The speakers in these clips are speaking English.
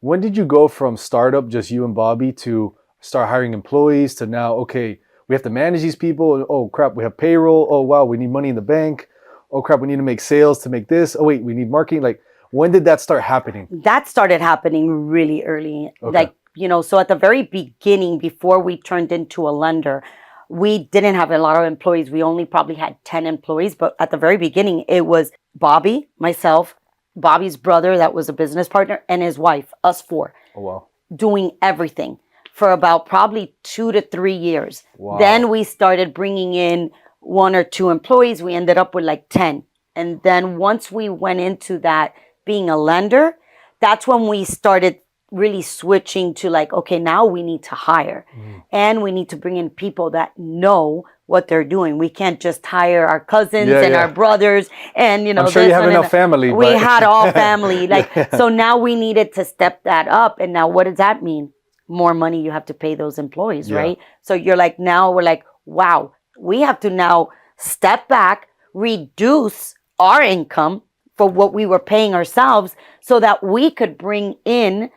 When did you go from startup, just you and Bobby, to start hiring employees to now, okay, we have to manage these people. Oh crap, we have payroll. Oh wow, we need money in the bank. Oh crap, we need to make sales to make this. Oh wait, we need marketing. Like, when did that start happening? That started happening really early. Okay. Like, so at the very beginning, before we turned into a lender, we didn't have a lot of employees. We only probably had 10 employees. But at the very beginning, it was Bobby, myself, Bobby's brother, that was a business partner, and his wife, us four, Oh wow. doing everything for about probably 2 to 3 years. Wow. Then we started bringing in 1 or 2 employees. We ended up with like 10. And then once we went into that being a lender, that's when we started really switching to like, okay, now we need to hire and we need to bring in people that know what they're doing. We can't just hire our cousins and our brothers and, I'm sure you have enough family. We had all family. So now we needed to step that up. And now what does that mean? More money you have to pay those employees, right? So you're like, now we're like, wow, we have to now step back, reduce our income for what we were paying ourselves so that we could bring in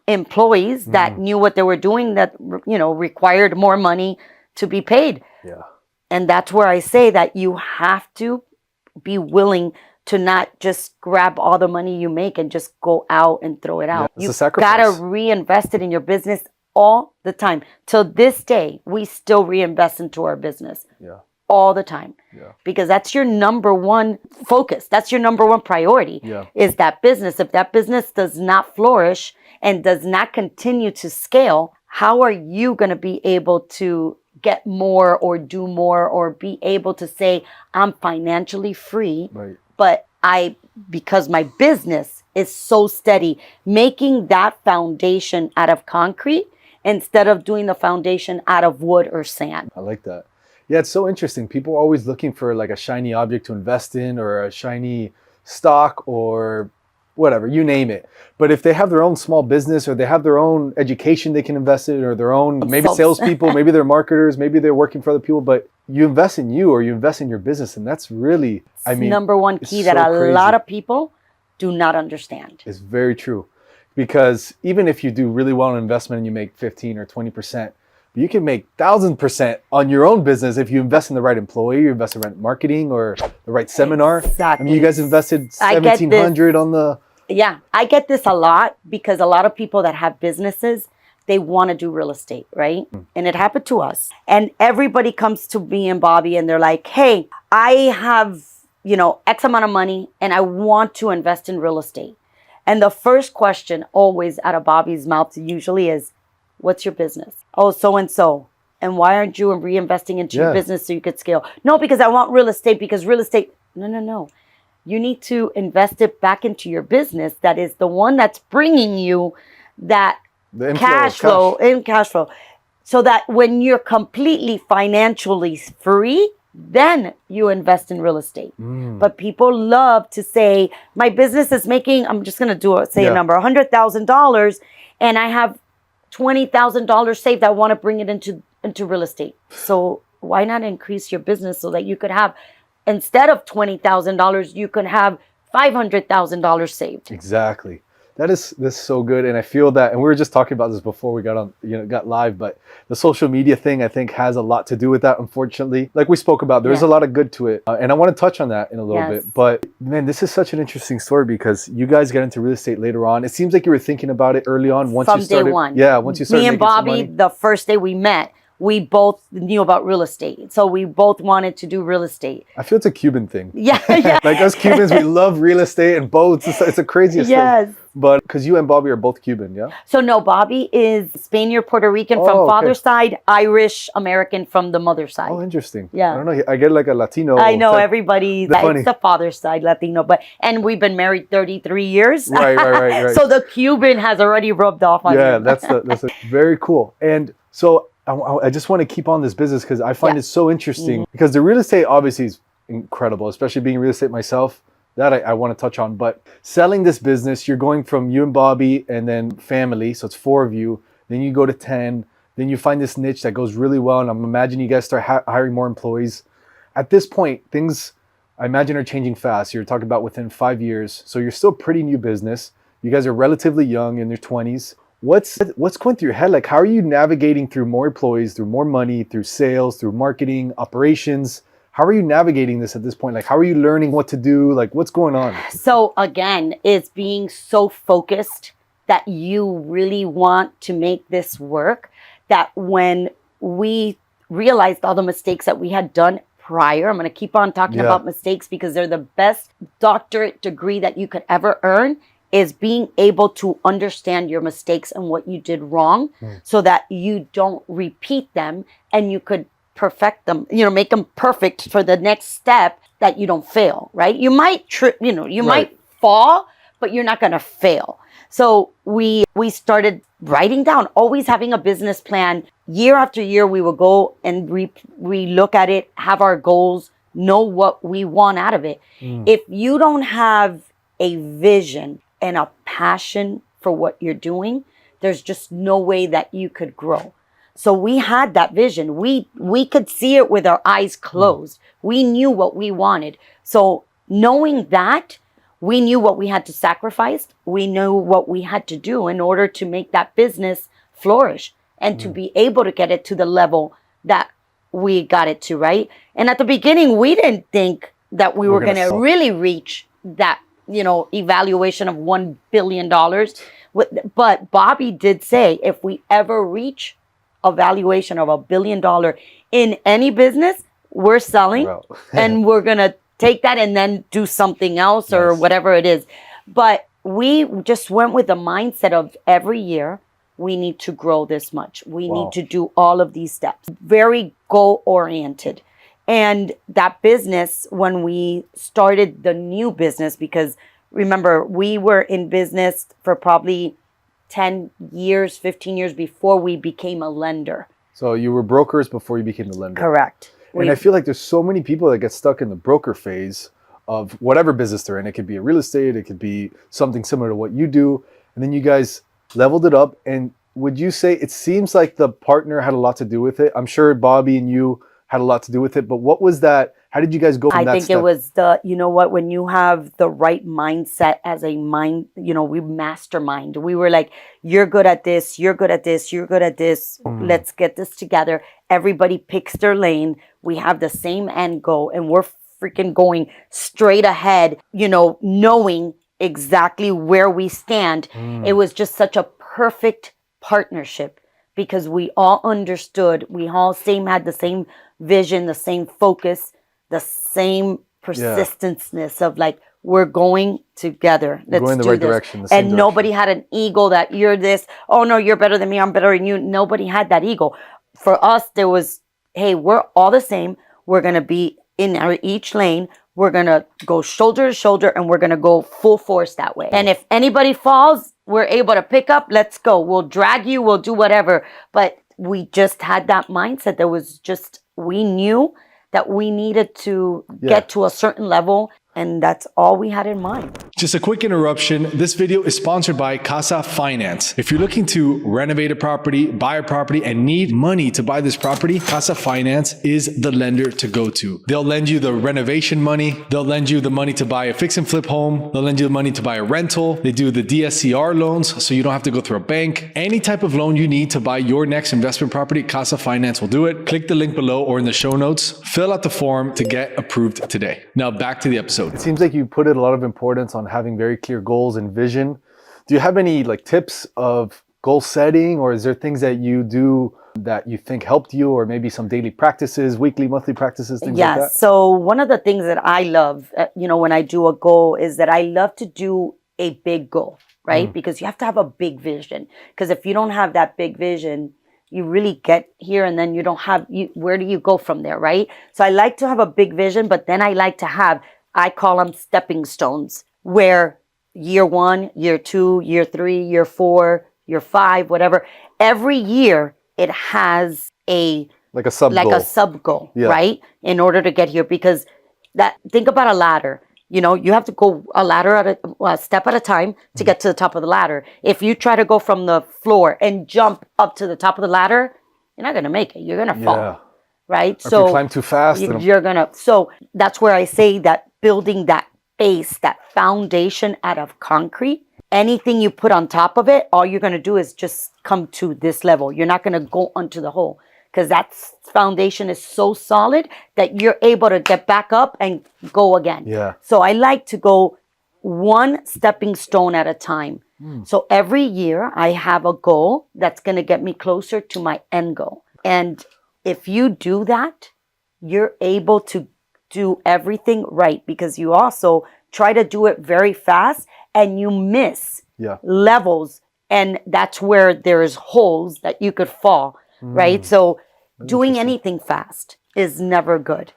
employees that knew what they were doing, that, required more money to be paid. Yeah. And that's where I say that you have to be willing to not just grab all the money you make and just go out and throw it out. It's a You sacrifice. gotta reinvest it in your business all the time. Till this day, we still reinvest into our business. Yeah. All the time. Yeah. Because that's your number one focus. That's your number one priority. Yeah. Is that business. If that business does not flourish and does not continue to scale, how are you going to be able to get more or do more or be able to say, I'm financially free, Right. but because my business is so steady, making that foundation out of concrete instead of doing the foundation out of wood or sand. I like that. Yeah, it's so interesting. People are always looking for like a shiny object to invest in or a shiny stock or whatever, you name it. But if they have their own small business or they have their own education they can invest in or their own, maybe salespeople, maybe they're marketers, maybe they're working for other people, but you invest in you or you invest in your business. And that's really, number one key that a lot of people do not understand. It's very true. Because even if you do really well in investment and you make 15 or 20%, you can make 1,000% on your own business if you invest in the right employee, you invest in the right marketing or the right seminar. Exactly. I mean, you guys invested $1,700 on the... Yeah, I get this a lot because a lot of people that have businesses, they want to do real estate, right? And it happened to us. And everybody comes to me and Bobby and they're like, hey, I have, X amount of money and I want to invest in real estate. And the first question always out of Bobby's mouth usually is, what's your business? Oh, so-and-so. And why aren't you reinvesting into your business so you could scale? No, because I want real estate because real estate. No. You need to invest it back into your business. That is the one that's bringing you that cash flow. So that when you're completely financially free, then you invest in real estate. But people love to say, my business is making, I'm just going to say a number, $100,000 and I have $20,000 saved. I want to bring it into real estate. So why not increase your business so that you could have, instead of $20,000, you can have $500,000 saved. Exactly. That's so good. And I feel that, and we were just talking about this before we got on, got live, but the social media thing, I think, has a lot to do with that, unfortunately. Like we spoke about, there's a lot of good to it. And I want to touch on that in a little bit. But man, this is such an interesting story because you guys get into real estate later on. It seems like you were thinking about it early on once you started. From day one. Yeah, once you started. Me and Bobby, the first day we met, we both knew about real estate. So we both wanted to do real estate. I feel it's a Cuban thing. Yeah. Like us Cubans, we love real estate and boats. It's the craziest thing. But because you and Bobby are both Cuban, yeah? So no, Bobby is Spaniard, Puerto Rican from father's side, Irish American from the mother's side. Oh, interesting. Yeah. I don't know. I get like a Latino. I know everybody. It's the father's side Latino, and we've been married 33 years. Right. So the Cuban has already rubbed off on you. Yeah, that's very cool. And so I just want to keep on this business because I find it so interesting because the real estate obviously is incredible, especially being real estate myself. That I want to touch on. But selling this business, you're going from you and Bobby and then family. So it's 4 of you. Then you go to 10. Then you find this niche that goes really well. And I'm imagining you guys start hiring more employees. At this point, things, I imagine, are changing fast. You're talking about within 5 years. So you're still a pretty new business. You guys are relatively young in your 20s. What's going through your head? Like, how are you navigating through more employees, through more money, through sales, through marketing, operations? How are you navigating this at this point? Like, how are you learning what to do? Like, what's going on? So again, it's being so focused that you really want to make this work, that when we realized all the mistakes that we had done prior, I'm going to keep on talking about mistakes because they're the best doctorate degree that you could ever earn, is being able to understand your mistakes and what you did wrong so that you don't repeat them and you could perfect them, make them perfect for the next step, that you don't fail, right? You might trip, you might fall, but you're not going to fail. So we started writing down, always having a business plan. Year after year, we will go and we look at it, have our goals, know what we want out of it. If you don't have a vision and a passion for what you're doing, there's just no way that you could grow. So we had that vision. We could see it with our eyes closed. We knew what we wanted. So knowing that, we knew what we had to sacrifice. We knew what we had to do in order to make that business flourish and to be able to get it to the level that we got it to, right? And at the beginning, we didn't think that we were going to really reach that, evaluation of $1 billion. But Bobby did say, if we ever reach a valuation of $1 billion in any business, we're selling and we're going to take that and then do something else or whatever it is. But we just went with the mindset of every year, we need to grow this much. We need to do all of these steps. Very goal oriented. And that business, when we started the new business, because remember, we were in business for probably 10 years, 15 years before we became a lender. So you were brokers before you became the lender. Correct. And I feel like there's so many people that get stuck in the broker phase of whatever business they're in. It could be a real estate, it could be something similar to what you do. And then you guys leveled it up. And would you say it seems like the partner had a lot to do with it? I'm sure Bobby and you had a lot to do with it, but what was that? How did you guys go from that I think step? it was when you have the right mindset as a mind, we mastermind. We were like, you're good at this, you're good at this, you're good at this. Let's get this together. Everybody picks their lane. We have the same end goal and we're freaking going straight ahead, knowing exactly where we stand. It was just such a perfect partnership because we all understood, we all had the same vision, the same focus, the same persistenceness of like, we're going together. Let's going in the do right this. direction. The same And nobody had an ego that you're this, oh no, you're better than me, I'm better than you. Nobody had that ego. For us, there was, hey, we're all the same. We're going to be in our each lane. We're going to go shoulder to shoulder and we're going to go full force that way. And if anybody falls, we're able to pick up. Let's go. We'll drag you. We'll do whatever. But we just had that mindset. There was just, we knew that we needed to get to a certain level. And that's all we had in mind. Just a quick interruption. This video is sponsored by Casa Finance. If you're looking to renovate a property, buy a property, and need money to buy this property, Casa Finance is the lender to go to. They'll lend you the renovation money. They'll lend you the money to buy a fix and flip home. They'll lend you the money to buy a rental. They do the DSCR loans, so you don't have to go through a bank. Any type of loan you need to buy your next investment property, Casa Finance will do it. Click the link below or in the show notes. Fill out the form to get approved today. Now back to the episode. It seems like you put a lot of importance on having very clear goals and vision. Do you have any tips of goal setting, or is there things that you do that you think helped you, or maybe some daily practices, weekly, monthly practices, things like that? So one of the things that I love, when I do a goal, is that I love to do a big goal, right? Because you have to have a big vision. Because if you don't have that big vision, you really get here and then you don't have, where do you go from there, right? So I like to have a big vision, but then I like to have, I call them stepping stones, where year 1, year 2, year 3, year 4, year 5, whatever, every year it has a sub goal, right? In order to get here, because think about a ladder. You have to go a ladder at a step at a time to get to the top of the ladder. If you try to go from the floor and jump up to the top of the ladder, you're not going to make it. You're going to fall, right? Or so if you climb too fast, you're going to. So that's where I say that building that base, that foundation out of concrete anything you put on top of it, all you're going to do is just come to this level. You're not going to go onto the hole, because that foundation is so solid that you're able to get back up and go again. Yeah. So I like to go one stepping stone at a time. So every year I have a goal that's going to get me closer to my end goal. And if you do that, you're able to do everything right, because you also try to do it very fast and you miss Yeah. levels. And that's where there's holes that you could fall, right? So doing anything fast is never good.